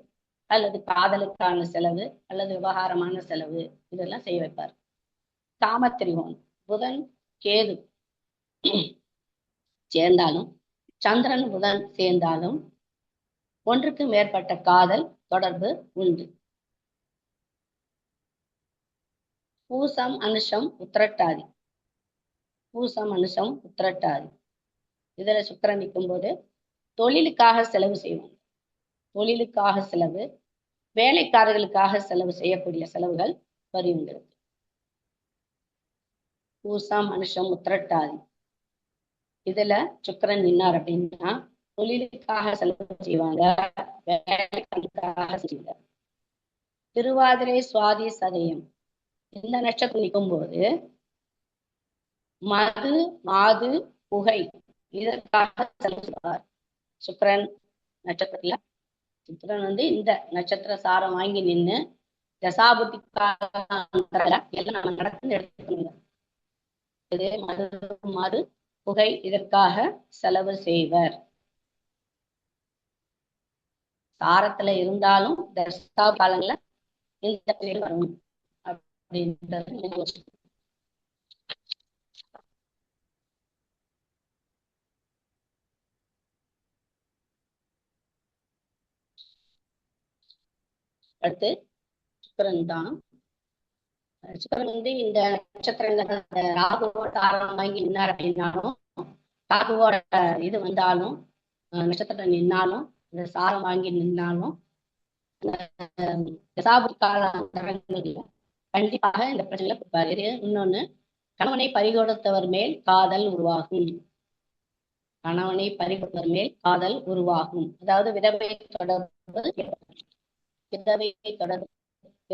அல்லது காதலுக்கான செலவு அல்லது விவகாரமான செலவு இதெல்லாம் செய்ய வைப்பார். காமத்திரிகோணம். புதன் கேது சேர்ந்தாலும் சந்திரன் புதன் சேர்ந்தாலும் ஒன்றுக்கு மேற்பட்ட காதல் தொடர்பு உண்டு. பூசம் அனுஷம் உத்திரட்டாதி. பூசம் அனுஷம் உத்திரட்டாதி. இதுல சுக்கிரன் நிற்கும் போது தொழிலுக்காக செலவு செய்வாங்க. தொழிலுக்காக செலவு, வேலைக்காரர்களுக்காக செலவு செய்யக்கூடிய செலவுகள் வருகிறது. பூசம் அனுஷம் உத்திரட்டாதி இதுல சுக்கிரன் நின்னார் அப்படின்னா தொழிலுக்காக செலவு செய்வாங்க, வேலைக்காரர்களுக்காக செய்வாங்க. திருவாதிரை சுவாதி சதயம் இந்த நட்சத்திரம் நிற்கும் போது மது மாது புகை இதற்காக செலவு செய்வார். சுக்கிரன் நட்சத்திரத்துல சுக்கிரன் வந்து இந்த நட்சத்திர சாரம் வாங்கி நின்று தசாபுத்தி எல்லாம் நம்ம நடக்குன்னு எடுத்துக்கணும். இது மது மாது புகை இதற்காக செலவு செய்வர். சாரத்துல இருந்தாலும் தசா காலங்கள இந்த பேர் வரும் அப்படின்றது. அடுத்து சுக்கிரன் தான். சுக்கிரன் வந்து இந்த நட்சத்திரங்கள் ராகுவோட தாரம் வாங்கி நின்னார் அப்படின்னாலும் ராகுவோட இது வந்தாலும் நட்சத்திரம் நின்னாலும் இந்த சாரம் வாங்கி நின்னாலும் தசாபுத்தி காலங்கள்ல கண்டிப்பாக இந்த பிரச்சனைகளை கொடுப்பாரு. இன்னொன்னு, கணவனை பறிகொடுத்தவர் மேல் காதல் உருவாகும். கணவனை பறிகொடுத்தவர் மேல் காதல் உருவாகும். அதாவது விதவை தொடர்பு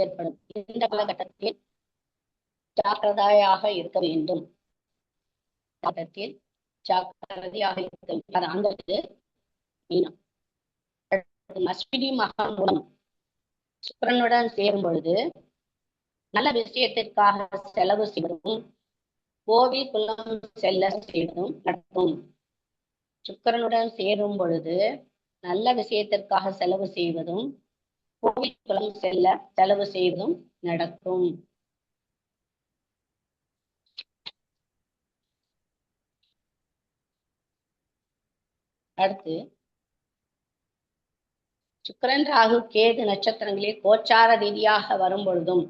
ஏற்படும். இந்த காலகட்டத்தில் ஜாக்கிரதையாக இருக்க வேண்டும். அஸ்வினி மகம் மூலம் சுக்கிரனுடன் சேரும் பொழுது நல்ல விஷயத்திற்காக செலவு செய்வதும் கோவில் குளம் செல்ல செய்வதும் நடக்கும். சுக்கிரனுடன் சேரும் பொழுது நல்ல விஷயத்திற்காக செலவு செய்வதும் கோவில் குளம் செலவு செய்வதும் நடக்கும். அடுத்து, சுக்கிரன் ராகு கேது நட்சத்திரங்களில் கோச்சார ரீதியாக வரும் பொழுதும்,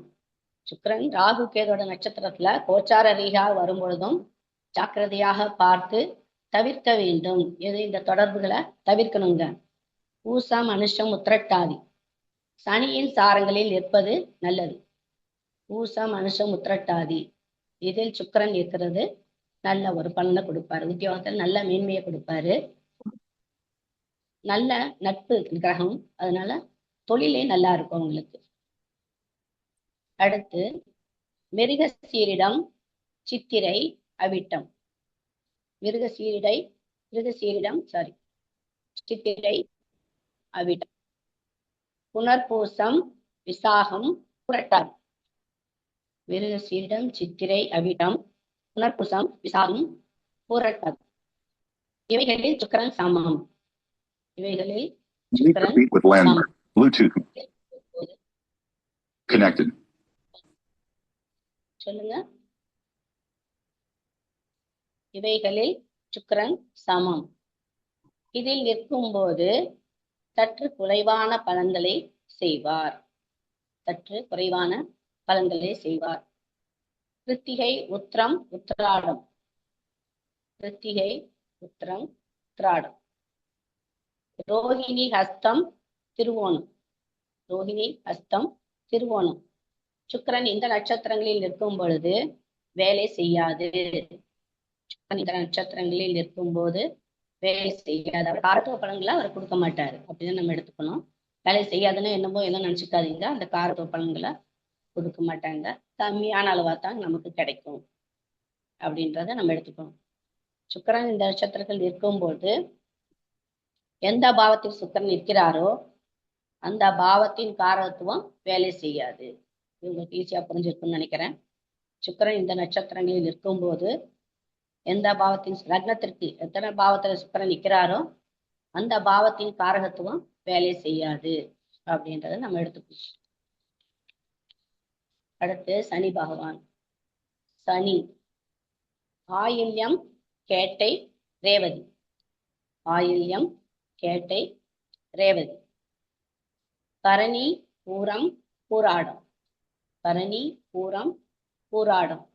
சுக்கிரன் ராகு கேதோட நட்சத்திரத்துல கோச்சார ரீதியாக வரும் பொழுதும் ஜாக்கிரதையாக பார்த்து தவிர்க்க வேண்டும். இந்த தொடர்புகளை தவிர்க்கணுங்க. பூசம், அனுஷம், உத்திரட்டாதி சனியின் சாரங்களில் நிற்பது நல்லது. பூசம், அனுஷம், உத்திரட்டாதி இதில் சுக்கிரன் இருக்கிறது நல்ல ஒரு பலனை கொடுப்பாரு. உத்தியோகத்தில் நல்ல மேன்மையை கொடுப்பாரு. நல்ல நட்பு கிரகம், அதனால தொழிலே நல்லா இருக்கும் உங்களுக்கு. அடுத்து, மிருகசீரிடம், சித்திரை, அவிட்டம். சித்திரை, அவிட்டம், புனர்பூசம், விசாகம், புரட்டாதி. மிருகசீரிடம், சித்திரை, அவிட்டம், புனர்பூசம், விசாகம், புரட்டாதி இவைகளில் சுக்கிரன் சமம். இவைகளில் சுக்கிரன் சமம். Bluetooth connected. சொல்லுங்க. இவைகளில் சுக்கிரன் சமம். இதில் நிற்கும் போது சற்று குறைவான பலன்களை செய்வார். கிருத்திகை, உத்திரம், உத்திராடம். ரோஹிணி, ஹஸ்தம், திருவோணம். சுக்கிரன் இந்த நட்சத்திரங்களில் நிற்கும் பொழுது வேலை செய்யாது. அவர் காரத்துவ பலன்களை அவர் கொடுக்க மாட்டாரு. அப்படிதான் நம்ம எடுத்துக்கணும். வேலை செய்யாதுன்னு என்னமோ எல்லாம் நினைச்சுக்காதீங்க. அந்த காரத்துவ பலன்களை கொடுக்க மாட்டாங்க. கம்மியான அளவா தான் நமக்கு கிடைக்கும் அப்படின்றத நம்ம எடுத்துக்கணும். சுக்கிரன் இந்த நட்சத்திரத்தில் இருக்கும்போது எந்த பாவத்தில் சுக்கிரன் நிற்கிறாரோ அந்த பாவத்தின் காரத்துவம் வேலை செய்யாது. உங்களுக்கு ஈஸியா புரிஞ்சிருக்குன்னு நினைக்கிறேன். சுக்கிரன் இந்த நட்சத்திரங்களில் இருக்கும்போது எந்த பாவத்தின் லக்னத்திற்கு எத்தனை பாவத்துல சுக்கிரன் நிற்கிறாரோ அந்த பாவத்தின் காரகத்துவம் வேலை செய்யாது அப்படின்றத நம்ம எடுத்துக்கணும். அடுத்து, சனி பகவான். சனி ஆயில்யம், கேட்டை, ரேவதி. பரணி, பூரம், பூராடம்.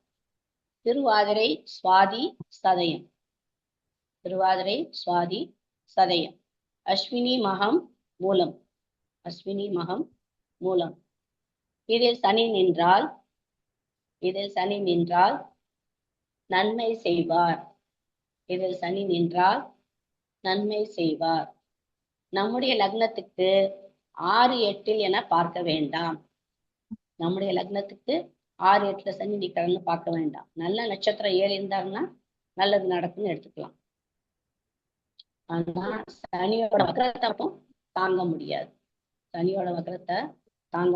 திருவாதிரை, சுவாதி, சதயம். அஸ்வினி, மகம், மூலம். இதில் சனி நின்றால் நன்மை செய்வார். நம்முடைய லக்னத்துக்கு 6, 8 என பார்க்க வேண்டாம். 6, 8 சனி நிற்கிறன்னு பார்க்க வேண்டாம். நல்ல நட்சத்திரம் 7 இருந்தாருன்னா நல்லது நடக்குன்னு எடுத்துக்கலாம். ஆனா சனியோட வக்ரத்தை தாங்க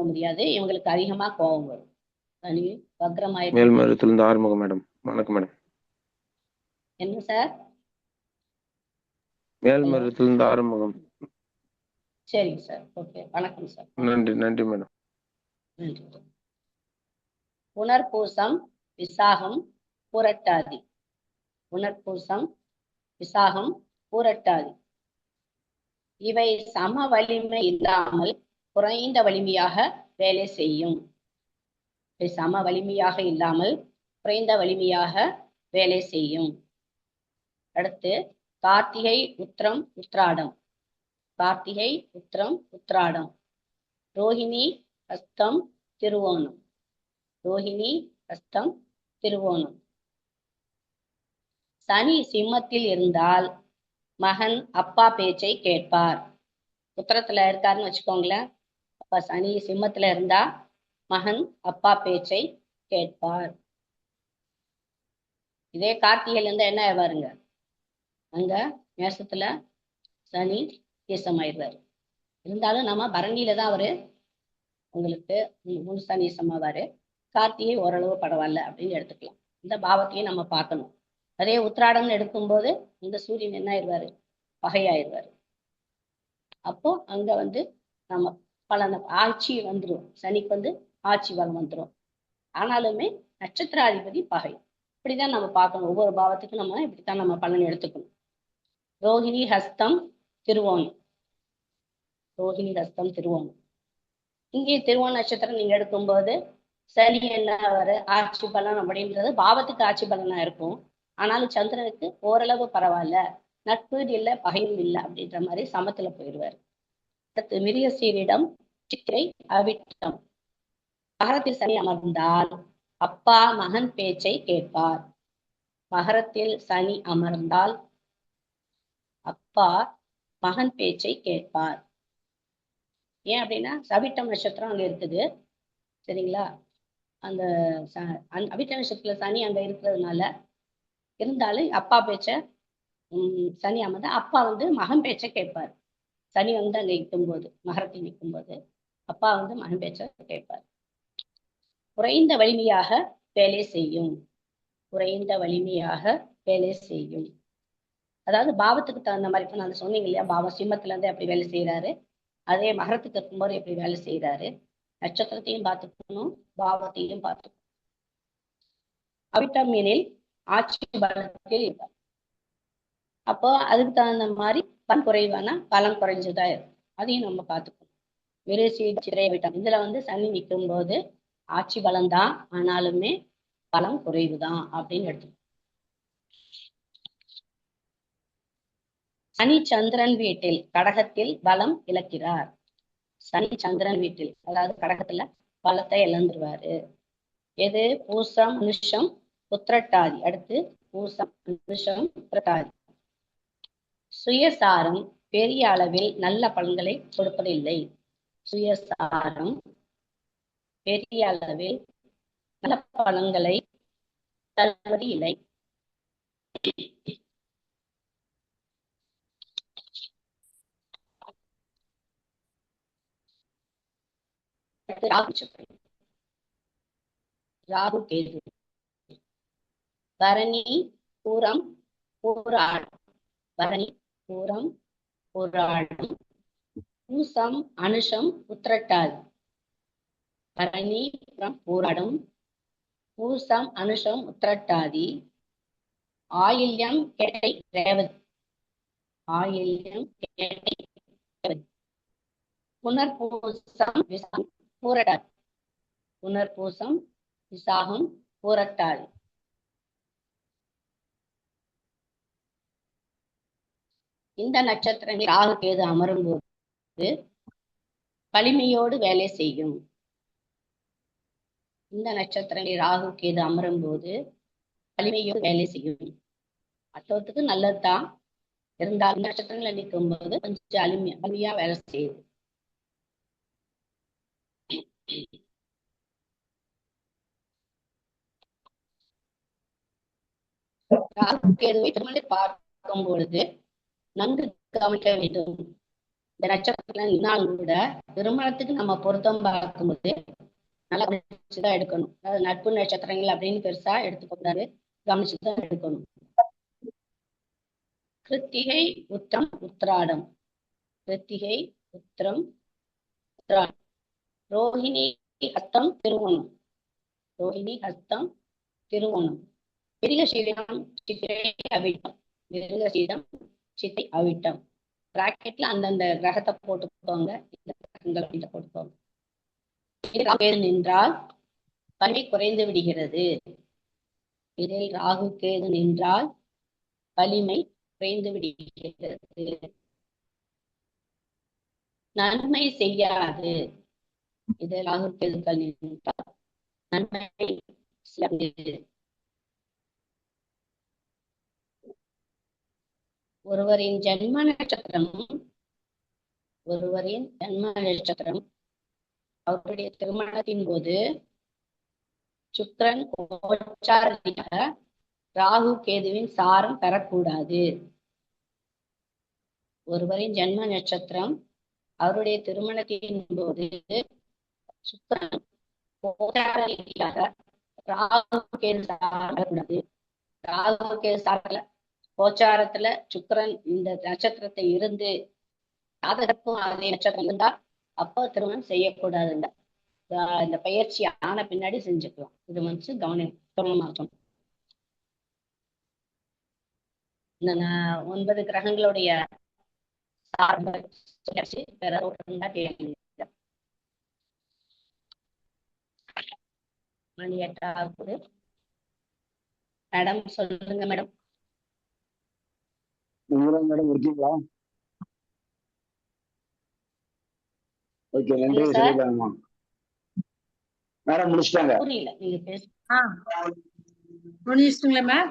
முடியாது. இவங்களுக்கு அதிகமா கோபம் வரும். சனி வக்ரமாயிருக்கு. மேல்மருவத்திலிருந்து ஆறுமுகம் மேடம். வணக்கம் மேடம். என்ன சார்? மேல்மருவத்திலிருந்து ஆறுமுகம். சரிங்க சார். ஓகே, வணக்கம் சார். நன்றி மேடம். நன்றி. புனர்பூசம், விசாகம், புரட்டாதி இவை சம வலிமை இல்லாமல் குறைந்த வலிமையாக வேலை செய்யும். அடுத்து கார்த்திகை உத்திரம் உத்ராடம், கார்த்திகை உத்திரம் உத்ராடம், ரோஹிணி ஹஸ்தம் திருவோணம், ரோஹிணி ஹஸ்தம் திருவோணம். சனி சிம்மத்தில் இருந்தால் மகன் அப்பா பேச்சை கேட்பார். உத்தரத்துல இருக்காருன்னு வச்சுக்கோங்களேன். அப்ப சனி சிம்மத்துல இருந்தா மகன் அப்பா பேச்சை கேட்பார். இதே கார்த்திகையில இருந்தா என்ன ஆவாருங்க, அங்க மேசத்துல சனி ஈசமாயிருவாரு. இருந்தாலும் நம்ம பரணியில தான் அவரு உங்களுக்கு முழுசா நீசமாவாரு. கார்த்திகை ஓரளவு பரவாயில்ல அப்படின்னு எடுத்துக்கலாம். இந்த பாவத்தையும் நம்ம பார்க்கணும். அதே உத்திராடம்னு எடுக்கும்போது இந்த சூரியன் என்ன ஆயிடுவாரு, பகையாயிருவாரு. அப்போ அங்க நம்ம பலன ஆட்சி வந்துடும், சனிக்கு ஆட்சி பலம் வந்துடும். ஆனாலுமே நட்சத்திராதிபதி பகை. இப்படிதான் நம்ம பார்க்கணும். ஒவ்வொரு பாவத்துக்கும் நம்ம இப்படித்தான் நம்ம பலன் எடுத்துக்கணும். ரோஹிணி ஹஸ்தம் திருவோணம், ரோஹிணி ஹஸ்தம் திருவோணம். இங்கே திருவோண நட்சத்திரம் நீங்க எடுக்கும்போது சனி என்ன ஆட்சி பலன் அப்படின்றது பாவத்துக்கு ஆட்சி பலனா இருக்கும். ஆனாலும் சந்திரனுக்கு ஓரளவு பரவாயில்ல, நட்பு இல்லை பகையும் இல்லை அப்படின்ற மாதிரி சமத்துல போயிடுவார். அடுத்து மிருகசீரிடம் சித்திரை அவிட்டம். மகரத்தில் சனி அமர்ந்தால் அப்பா மகன் பேச்சை கேட்பார். மகரத்தில் சனி அமர்ந்தால் அப்பா மகன் பேச்சை கேட்பார். ஏன் அப்படின்னா அவிட்டம் நட்சத்திரம் அங்க இருக்குது, சரிங்களா? அந்த அவிட்ட நட்சத்திரத்துல சனி அங்க இருக்கிறதுனால இருந்தாலும் அப்பா பேச்ச சனி அமர்ந்தா அப்பா மகன் பேச்சை கேட்பார். சனி அங்க நிற்கும் போது, மகரத்தில் நிற்கும் போது அப்பா மகன் பேச்சை கேட்பார். குறைந்த வலிமையாக வேலை செய்யும், குறைந்த வலிமையாக வேலை செய்யும். அதாவது பாவத்துக்கு தகுந்த மாதிரி, இப்ப நான் சொன்னீங்க இல்லையா, பாவம் சிம்மத்துல இருந்து எப்படி வேலை செய்யறாரு, அதே மகரத்துக்கு இருக்கும்போது எப்படி வேலை செய்யறாரு. நட்சத்திரத்தையும் பார்த்துக்கணும், பாவத்தையும் பார்த்துக்கணும். அவிட்டம் எனில் ஆட்சி பலத்தில் இருப்பார். அப்போ அதுக்கு தகுந்த மாதிரி பலன் குறைவான பலன் குறைஞ்சதா இருக்கும், அதையும் நம்ம பார்த்துக்கணும். மிருகசீரிடம் அவிட்டம் இதுல சனி நிற்கும் போது ஆட்சி பலம் தான், ஆனாலுமே பலம் குறைவுதான் அப்படின்னு எடுத்துக்கணும். சனி சந்திரன் வீட்டில் கடகத்தில் பலம் இழக்கிறார். சனி சந்திரன் வீட்டில், அதாவது கடகத்துல பலத்தை இழந்துருவாரு. எது? பூசம் அனுஷம் உத்திரட்டாதி. அடுத்து பூசம் அனுஷம் உத்திரட்டாதி. சுயசாரம் பெரிய அளவில் நல்ல பலன்களை கொடுப்பதில்லை. சுயசாரம் பெரிய அளவில் நல்ல பலன்களை தருவது இல்லை. ராகு கேது. பரணி பூரம் பூராடம், பரணி பூரம் பூராடம், பூசம் அனுஷம் உத்திரட்டாதி. பரணி பூரம் பூராடம், பூசம் அனுஷம் உத்திரட்டாதி, ஆயில்யம் கேட்டை ரேவதி, ஆயில்யம் கேட்டை ரேவதி, புனர்பூசம் விசாகம் பூரட்டாதி, புனர்பூசம் விசாகம் பூரட்டாதி. இந்த நட்சத்திரங்கள் ராகு கேது அமரும் போது வலிமையோடு வேலை செய்யும். இந்த நட்சத்திரங்கள் ராகு கேது அமரும் போது வலிமையோடு வேலை செய்யும். மற்றவத்துக்கு நல்லதுதான், இருந்தாலும் இந்த நட்சத்திரங்களை நிற்கும் போது கொஞ்சம் வலிமையா வேலை செய்யுது. ராகு கேதுவை திருமணத்தில் பார்க்கும் பொழுது நன்கு கவனிக்க வேண்டும். இந்த நட்சத்திரம் நின்னாலும் கூட திருமணத்துக்கு நம்ம பொருத்தம் பார்க்கும்போது நல்லா கவனிச்சுதான் எடுக்கணும். அதாவது நட்பு நட்சத்திரங்கள் அப்படின்னு பெருசா எடுத்துக்கூடாது, கவனிச்சுதான் எடுக்கணும். கிருத்திகை உத்திரம் உத்திராடம், கிருத்திகை உத்திரம் உத்திராடம், ரோஹிணி ஹஸ்தம் திருவோணம், ரோஹிணி ஹஸ்தம் திருவோணம், மிருகசீரிடம் சித்திரை அவிட்டம், மிருகசீரிடம் சித்திரை அவிட்டம். பிராக்கெட்ல அந்தந்த கிரகத்தை போட்டுக்கோங்க, இந்த கிரகங்களை போட்டுக்கோங்க. கேது நின்றால் வலி குறைந்து விடுகிறது. இதில் ராகு கேது நின்றால் வலிமை குறைந்து விடுகிறது. நன்மை செய்யாது. இது ராகு கேதுக்கள் நின்றால் நன்மை செய்யாது. ஒருவரின் ஜென்ம நட்சத்திரம் அவருடைய திருமணத்தின் போது சுக்கிரன் கோச்சாரத்திற்காக ராகு கேதுவின் சாரம் பெறக்கூடாது. ஒருவரின் ஜென்ம நட்சத்திரம் அவருடைய திருமணத்தின் போது சுக்கிரன் கோச்சாரத்திற்காக ராகு கேது சாரம் பெறக்கூடாது. ராகு கேது சாரத்துல கோச்சாரத்துல சுக்கிரன் இந்த நட்சத்திரத்தை இருந்து ஜாதகத்துக்கும் அதே நட்சத்திரம் இருந்தா அப்போ திருமணம் செய்யக்கூடாதுங்க. இந்த பயிற்சி ஆன பின்னாடி செஞ்சுக்கலாம். இது கவனமாகும். இந்த 9 கிரகங்களுடைய மணி 8 மேடம் சொல்லுங்க மேடம். மேடம் இருக்கீங்களா? ஓகே, நன்றி. Hello, sir. சரிதாங்கம்மா. மேடம் முடிச்சிட்டாங்க. புரியல நீங்க பேச முடிஞ்சிச்சுங்களா மேம்?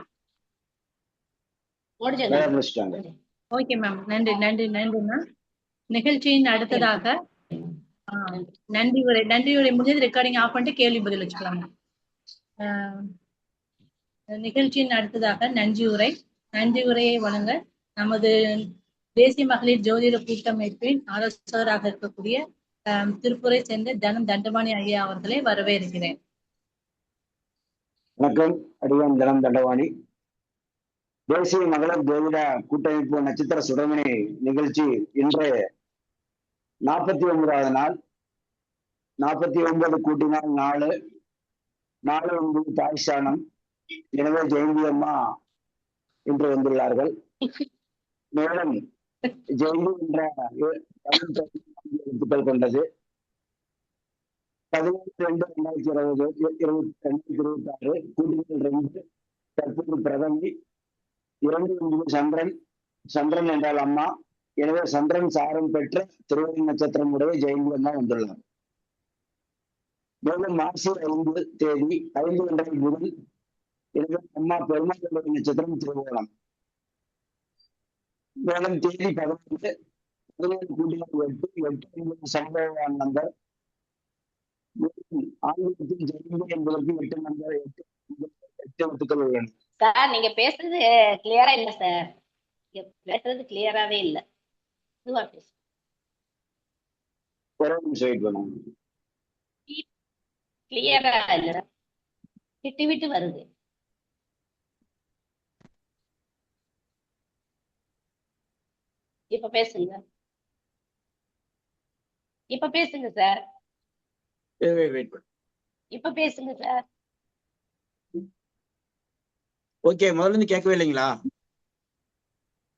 மேடம் முடிச்சிட்டாங்க. ஓகே மேம், நன்றி நன்றி நன்றி மேம். நிகழ்ச்சியின் அடுத்ததாக நன்றி உரை முடிஞ்சது. ரெக்கார்டிங் ஆஃப் பண்ணிட்டு கேள்வி பதில் வச்சுக்கலாம். நிகழ்ச்சியின் அடுத்ததாக நன்றி உரையை வழங்க நமது தேசிய மகளிர் ஜோதிட கூட்டமைப்பின் ஆலோசகராக இருக்கக்கூடிய திருப்பூரை சேர்ந்த தனம் தண்டபாணி ஐயா அவர்களை வரவேற்கிறேன். வணக்கம். அடிவான் தனம் தண்டபாணி. தேசிய மகளிர் ஜோதிட கூட்டமைப்பு நட்சத்திர சுடமணி நிகழ்ச்சி இன்று 49வது நாள். 49 கூட்டினால் 4 என்பது தாய்ஸ்தானம். எனவே ஜெயந்தி அம்மா இன்று வந்துள்ளார்கள். மேலும் ஜெயந்தி என்ற எழுத்துக்கள் கொண்டது. 17/2/2026 கூட்டினால் 2 தற்போது பிரதமி. 2 என்பது சந்திரன் என்றால் அம்மா. எனவே சந்திரன் சாரம் பெற்ற திருவண்ணி நட்சத்திரம் உடைய ஜெயந்தி அம்மா வந்துள்ளார். மேலும் மாசி 5 தேதி 5 என்றால் புதன். எனவே அம்மா பெருமாள் நட்சத்திரம் திருவோணம். மேலும் தேதி 17 கூட்டினால் 8 என்பது சம்பவம் நம்பர். ஆங்கிலத்தில் ஜெயந்தி என்பதற்கு 8 நம்பர் 8 எழுத்துக்கள் உள்ளன. சார் நீங்க பேசுறது கிளியரா இல்ல சார். பேசுறது கிளியராவே இல்ல. ஒரு நிமிஷம் வெயிட் பண்ணுங்க. கிளியரா இல்ல, விட்டு விட்டு வருது. இப்ப பேசுங்க சார். இப்ப பேசுங்க சார். ஓகே, முதல்ல இருந்து கேட்கவே இல்லைங்களா?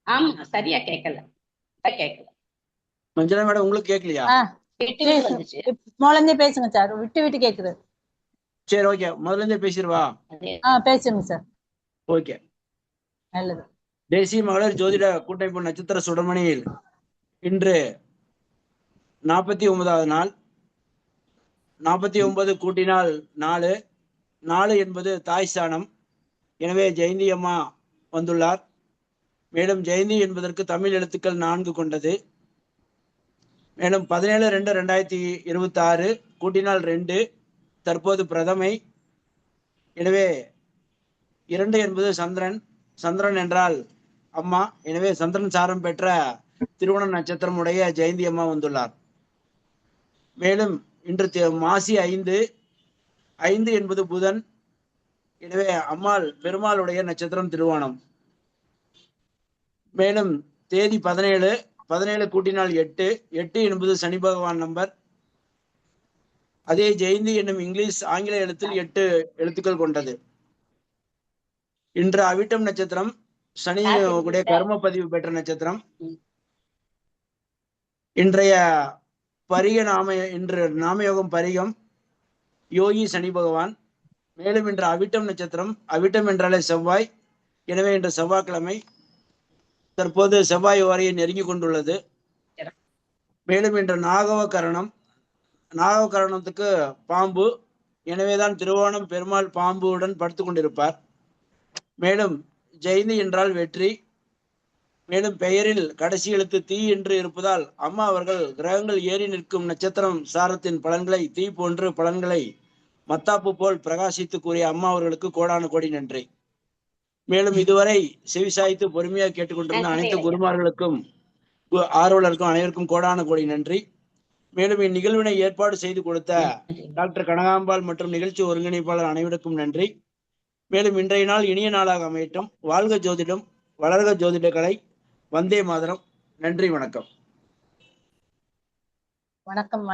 ஆமா, சரியா கேட்கல. மஞ்சளா மேடம் உங்களுக்கு கேட்கலையா? விட்டு விட்டு வந்துச்சு. முதல்ல இருந்தே பேசுங்க சார். விட்டு விட்டு கேக்குது. சரி, ஓகே, முதல்ல இருந்தே பேசிடுவா. பேசுங்க சார். ஓகே, நல்லது. தேசிய மகளிர் ஜோதிட கூட்டமைப்பு நட்சத்திர சுடமணியில் இன்று 49வது நாள். 49 கூட்டினால் 4 என்பது தாய்ஸ்தானம். எனவே ஜெயந்தி அம்மா வந்துள்ளார். மேலும் ஜெயந்தி என்பதற்கு தமிழ் எழுத்துக்கள் 4 கொண்டது. மேலும் 17/2/2026 கூட்டினால் 2 தற்போது பிரதமை. எனவே 2 என்பது சந்திரன் என்றால் அம்மா. எனவே சந்திரன் சாரம் பெற்ற திருவோண நட்சத்திரம் உடைய ஜெயந்தி அம்மா வந்துள்ளார். மேலும் இன்று மாசி 5 என்பது புதன். எனவே பெருமாளுடைய நட்சத்திரம் திருவோணம். மேலும் தேதி 17 கூட்டினால் 8 என்பது சனி பகவான் நம்பர். அதே ஜெயந்தி என்னும் ஆங்கில எழுத்தில் 8 எழுத்துக்கள் கொண்டது. இன்று அவிட்டம் நட்சத்திரம் சனி உடைய கர்ம பதிவு பெற்ற நட்சத்திரம். இன்றைய இன்று நாமயோகம் பரிகம் யோகி சனி பகவான். மேலும் இன்று அவிட்டம் நட்சத்திரம். அவிட்டம் என்றாலே செவ்வாய். எனவே இன்று செவ்வாய்க்கிழமை தற்போது செவ்வாய் ஓரையை நெருங்கி கொண்டுள்ளது. மேலும் இன்று நாகவகரணத்துக்கு பாம்பு, எனவேதான் திருவோணம் பெருமாள் பாம்புடன் படுத்துக் கொண்டிருப்பார். மேலும் ஜெயந்தி என்றால் வெற்றி. மேலும் பெயரில் கடைசி எழுத்து தீ என்று இருப்பதால் அம்மா அவர்கள் கிரகங்கள் ஏறி நிற்கும் நட்சத்திரம் சாரத்தின் பலன்களை தீ போன்று பலன்களை மத்தாப்பு போல் பிரகாசித்து கூறிய அம்மா அவர்களுக்கு கோடான கோடி நன்றி. மேலும் இதுவரை செவிசாய்த்து பொறுமையாக கேட்டுக்கொண்டிருந்த அனைத்து குருமார்களுக்கும் ஆர்வலருக்கும் அனைவருக்கும் கோடான கோடி நன்றி. மேலும் இந்நிகழ்வினை ஏற்பாடு செய்து கொடுத்த டாக்டர் கனகாம்பாள் மற்றும் நிகழ்ச்சி ஒருங்கிணைப்பாளர் அனைவருக்கும் நன்றி. மேலும் இன்றைய நாள் இனிய நாளாக அமையட்டும். வாழ்க ஜோதிடம், வளர்க ஜோதிட கலை. வந்தே மாதரம். நன்றி, வணக்கம். வணக்கம்.